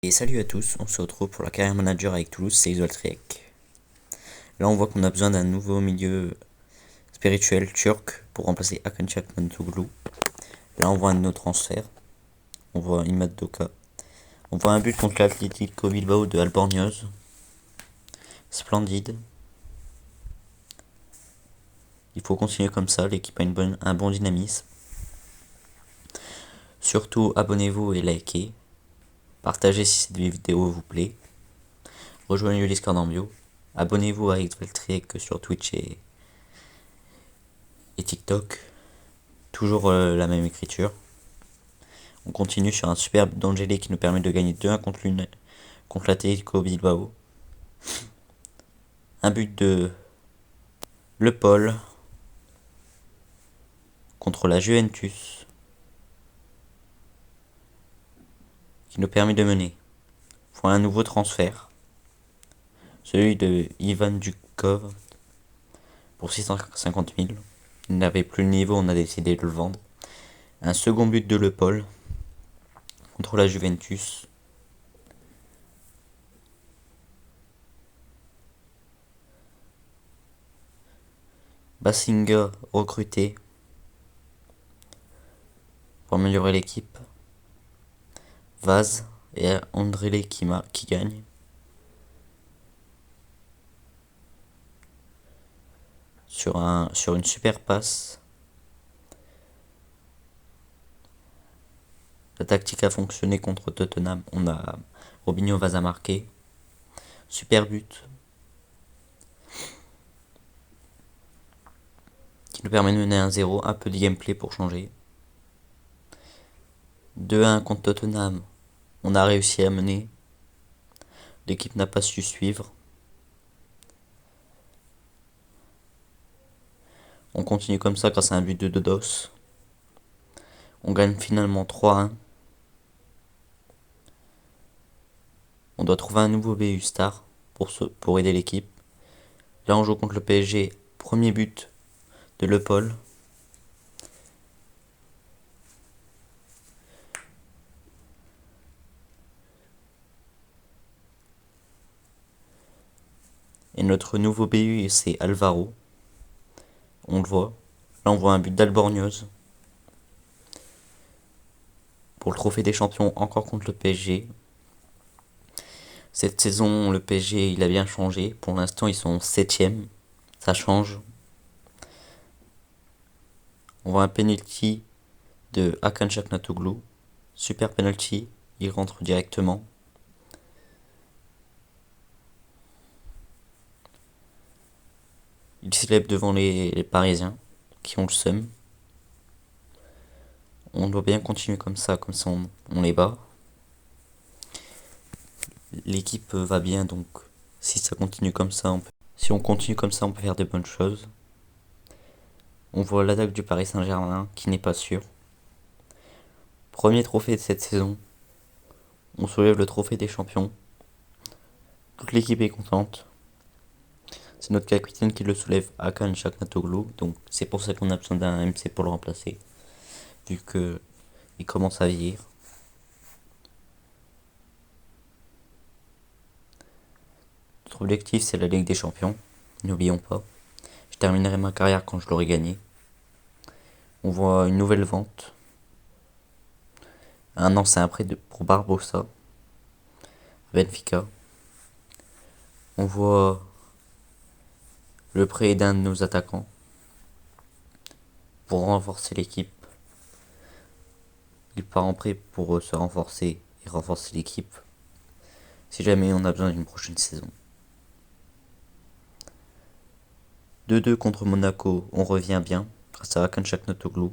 Et salut à tous, on se retrouve pour la carrière manager avec Toulouse, c'est Isoltriek. Là on voit qu'on a besoin d'un nouveau milieu spirituel turc pour remplacer Hakan Çalhanoğlu. Là on voit un de nos transferts, on voit Imad Doka. On voit un but contre l'Atlético Bilbao de Albornoz. Splendide. Il faut continuer comme ça, l'équipe a un bon dynamisme. Surtout abonnez-vous et likez. Partagez si cette vidéo vous plaît. Rejoignez le Discord en bio. Abonnez-vous à Isoltriek sur Twitch et TikTok. Toujours la même écriture. On continue sur un superbe d'Angélé qui nous permet de gagner 2-1 contre l'Atlético Bilbao. Un but de Le Paul contre la Juventus qui nous permet de mener. Pour un nouveau transfert, celui de Ivan Dukov pour 650 000. Il n'avait plus le niveau, on a décidé de le vendre. Un second but de Le Paul contre la Juventus. Basinga recruté pour améliorer l'équipe. Vaz et André qui gagne. Sur une super passe. La tactique a fonctionné contre Tottenham. On a Robinho Vaz a marqué. Super but. Qui nous permet de mener 1-0. Un peu de gameplay pour changer. 2-1 contre Tottenham. On a réussi à mener. L'équipe n'a pas su suivre. On continue comme ça grâce à un but de Dodos. On gagne finalement 3-1. On doit trouver un nouveau BU star pour aider l'équipe. Là on joue contre le PSG. Premier but de Le Paul. Et notre nouveau BU c'est Alvaro. On le voit. Là on voit un but d'Albornoz. Pour le trophée des champions encore contre le PSG. Cette saison le PSG il a bien changé. Pour l'instant ils sont 7ème. Ça change. On voit un penalty de Hakan Çalhanoğlu. Super penalty. Il rentre directement. Il s'élève devant les Parisiens qui ont le seum. On doit bien continuer comme ça on les bat. L'équipe va bien donc si ça continue comme ça, si on continue comme ça, on peut faire de bonnes choses. On voit l'attaque du Paris Saint-Germain qui n'est pas sûr. Premier trophée de cette saison. On soulève le trophée des champions. Toute l'équipe est contente. C'est notre capitaine qui le soulève, Hakan Çalhanoğlu. Donc c'est pour ça qu'on a besoin d'un MC pour le remplacer. Vu que il commence à vieillir. Notre objectif c'est la Ligue des Champions. N'oublions pas. Je terminerai ma carrière quand je l'aurai gagné. On voit une nouvelle vente. Un an c'est un prêt pour Barbosa. Benfica. On voit le prêt d'un de nos attaquants pour renforcer l'équipe. Il part en prêt pour se renforcer et renforcer l'équipe si jamais on a besoin d'une prochaine saison. 2-2 contre Monaco, on revient bien grâce à Hakan Çalhanoğlu.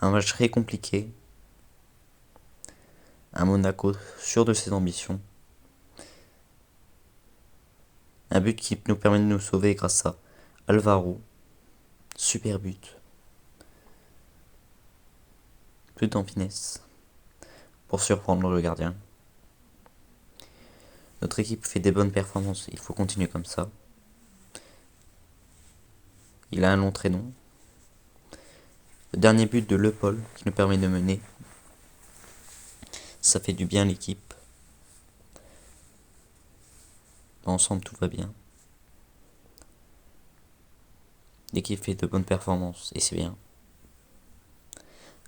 Un match très compliqué. Un Monaco sûr de ses ambitions. Un but qui nous permet de nous sauver grâce à Alvaro. Super but. Plus en finesse pour surprendre le gardien. Notre équipe fait des bonnes performances, il faut continuer comme ça. Il a un long traîneau. Le dernier but de Le Paul qui nous permet de mener ça fait du bien à l'équipe. Dans l'ensemble, tout va bien. L'équipe fait de bonnes performances et c'est bien.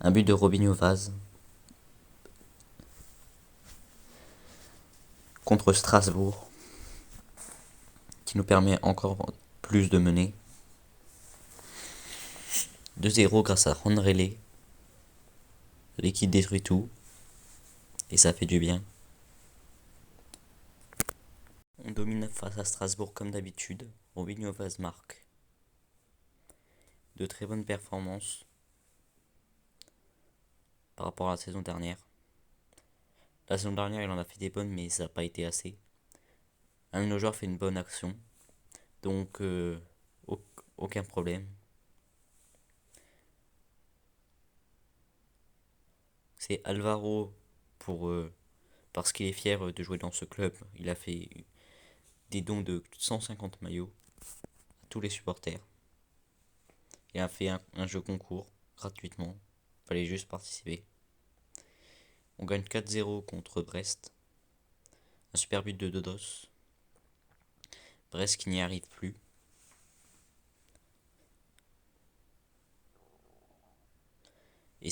Un but de Robinho Vaz contre Strasbourg qui nous permet encore plus de mener. 2-0 grâce à Ronrelé. L'équipe détruit tout et ça fait du bien. On domine face à Strasbourg comme d'habitude. Robinho Vaz marque. De très bonnes performances par rapport à la saison dernière. La saison dernière, il en a fait des bonnes, mais ça n'a pas été assez. Un de nos joueurs fait une bonne action, donc aucun problème. C'est Alvaro parce qu'il est fier de jouer dans ce club. Il a fait des dons de 150 maillots à tous les supporters. Il a fait un jeu concours gratuitement. Fallait juste participer. On gagne 4-0 contre Brest. Un super but de Dodos. Brest qui n'y arrive plus. Et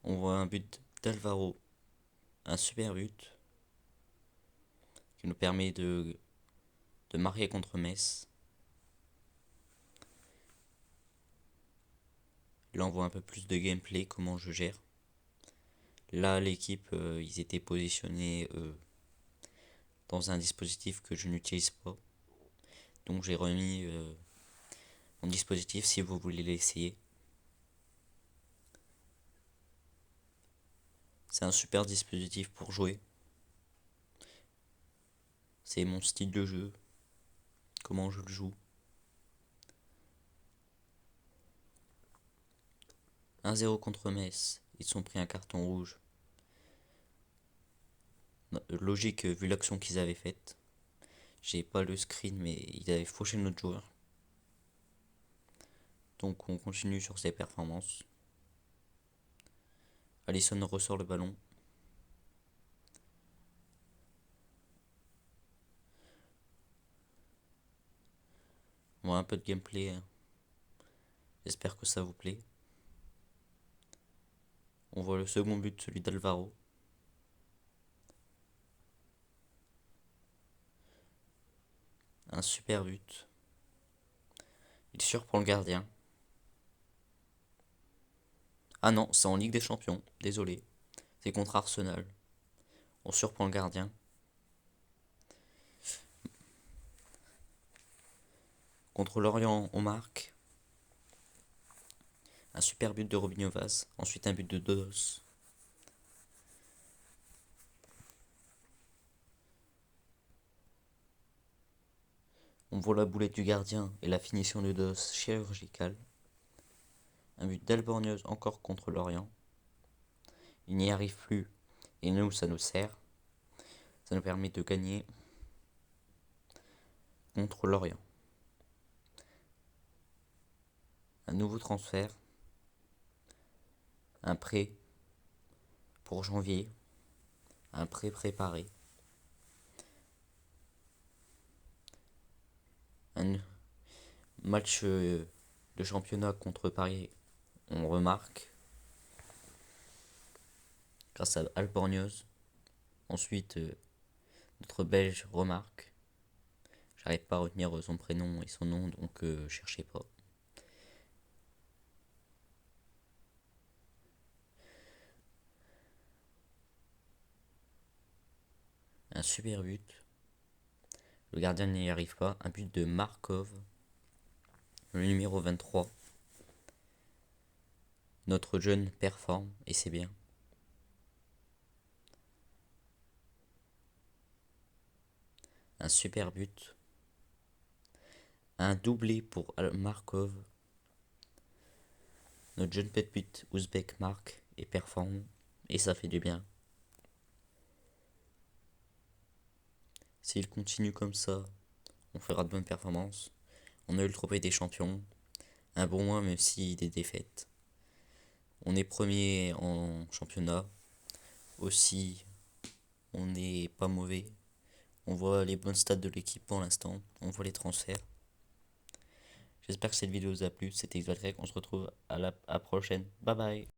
on voit un but d'Alvaro. Un super but qui nous permet de marquer contre Metz. Là, on voit un peu plus de gameplay, comment je gère. Là, l'équipe, ils étaient positionnés dans un dispositif que je n'utilise pas. Donc, j'ai remis mon dispositif si vous voulez l'essayer. C'est un super dispositif pour jouer. C'est mon style de jeu, comment je le joue. 1-0 contre Metz, ils sont pris un carton rouge. Logique vu l'action qu'ils avaient faite. J'ai pas le screen, mais ils avaient fauché notre joueur. Donc on continue sur ses performances. Alisson ressort le ballon. On voit un peu de gameplay. J'espère que ça vous plaît. On voit le second but, celui d'Alvaro. Un super but. Il surprend le gardien. Ah non, c'est en Ligue des Champions. Désolé. C'est contre Arsenal. On surprend le gardien. Contre Lorient, on marque. Un super but de Robinho Vaz. Ensuite un but de Dodos. On voit la boulette du gardien et la finition de Dodos chirurgicale. Un but d'Albornoz encore contre Lorient. Il n'y arrive plus. Et nous, ça nous sert. Ça nous permet de gagner contre Lorient. Un nouveau transfert. Un prêt pour janvier. Un prêt préparé. Un match de championnat contre Paris. On remarque. Grâce à Albornoz. Ensuite, notre Belge remarque. J'arrive pas à retenir son prénom et son nom, donc cherchez pas. Un super but. Le gardien n'y arrive pas. Un but de Markov. Le numéro 23. Notre jeune performe et c'est bien. Un super but. Un doublé pour Markov. Notre jeune pépite ouzbek marque et performe. Et ça fait du bien. S'il continue comme ça, on fera de bonnes performances. On a eu le trophée des champions. Un bon mois même si des défaites. On est premier en championnat. Aussi, on n'est pas mauvais. On voit les bonnes stats de l'équipe pour l'instant. On voit les transferts. J'espère que cette vidéo vous a plu. C'était Exaltrek. On se retrouve à la prochaine. Bye bye.